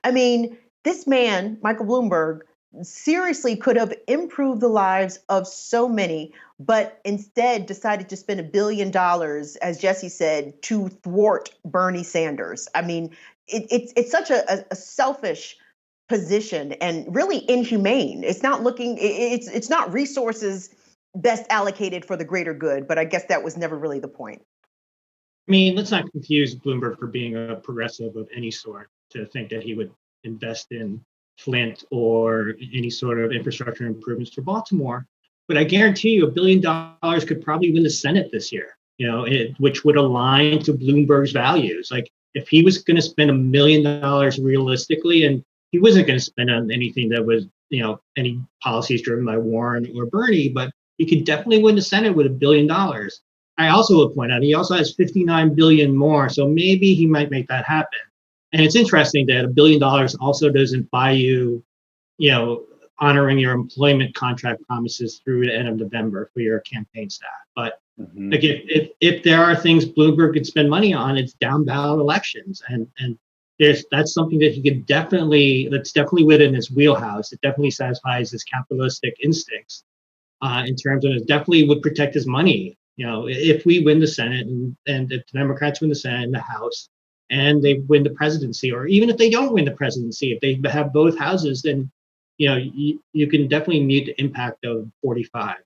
I mean, this man, Michael Bloomberg, seriously could have improved the lives of so many, but instead decided to spend $1 billion, as Jesse said, to thwart Bernie Sanders. I mean, it's such a selfish position and really inhumane. It's not resources best allocated for the greater good, but I guess that was never really the point. I mean, let's not confuse Bloomberg for being a progressive of any sort to think that he would invest in Flint or any sort of infrastructure improvements for Baltimore. But I guarantee you $1 billion could probably win the Senate this year, which would align to Bloomberg's values. Like if he was going to spend $1 million realistically, and he wasn't going to spend on anything that was, any policies driven by Warren or Bernie, but he could definitely win the Senate with $1 billion. I also would point out he also has 59 billion more, so maybe he might make that happen. And it's interesting that $1 billion also doesn't buy you, honoring your employment contract promises through the end of November for your campaign staff. But like if there are things Bloomberg could spend money on, it's down ballot elections, and that's something that he could that's definitely within his wheelhouse. It definitely satisfies his capitalistic instincts in terms of it definitely would protect his money. If we win the Senate and if the Democrats win the Senate and the House, and they win the presidency, or even if they don't win the presidency, if they have both houses, then you can definitely mute the impact of 45.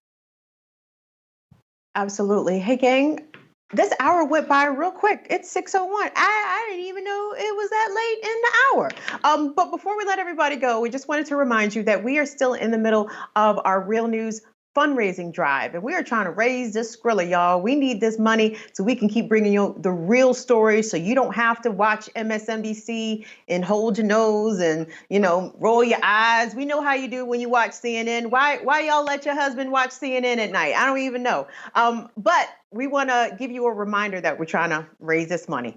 Absolutely. Hey, gang, this hour went by real quick. It's 6:01. I didn't even know it was that late in the hour. But before we let everybody go, we just wanted to remind you that we are still in the middle of our Real News fundraising drive, and we are trying to raise this Skrilla, y'all. We need this money so we can keep bringing you the real stories, so you don't have to watch MSNBC and hold your nose and roll your eyes. We know how you do when you watch CNN. Why y'all let your husband watch CNN at night? I don't even know. But we want to give you a reminder that we're trying to raise this money.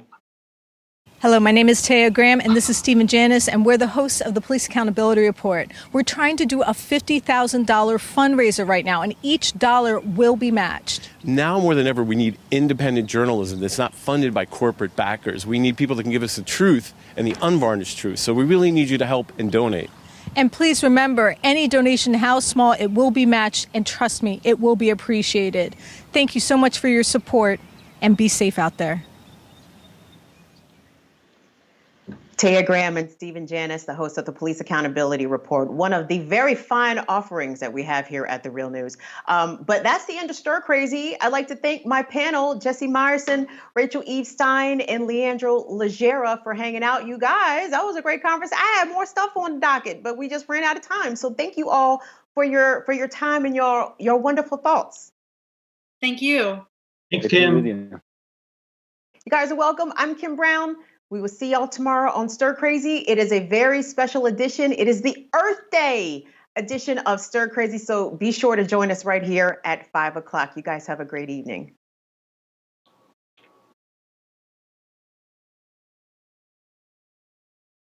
Hello, my name is Taya Graham, and this is Stephen Janis, and we're the hosts of the Police Accountability Report. We're trying to do a $50,000 fundraiser right now, and each dollar will be matched. Now more than ever, we need independent journalism that's not funded by corporate backers. We need people that can give us the truth and the unvarnished truth. So we really need you to help and donate. And please remember, any donation, how small, it will be matched, and trust me, it will be appreciated. Thank you so much for your support, and be safe out there. Taya Graham and Stephen Janis, the host of the Police Accountability Report, one of the very fine offerings that we have here at The Real News. But that's the end of Stir Crazy. I'd like to thank my panel, Jesse Myerson, Rachel Eve Stein, and Leandro Lagera, for hanging out. You guys, that was a great conference. I had more stuff on the docket, but we just ran out of time. So thank you all for your time and your wonderful thoughts. Thank you. Thanks, Kim. You guys are welcome. I'm Kim Brown. We will see y'all tomorrow on Stir Crazy. It is a very special edition. It is the Earth Day edition of Stir Crazy. So be sure to join us right here at 5 o'clock. You guys have a great evening.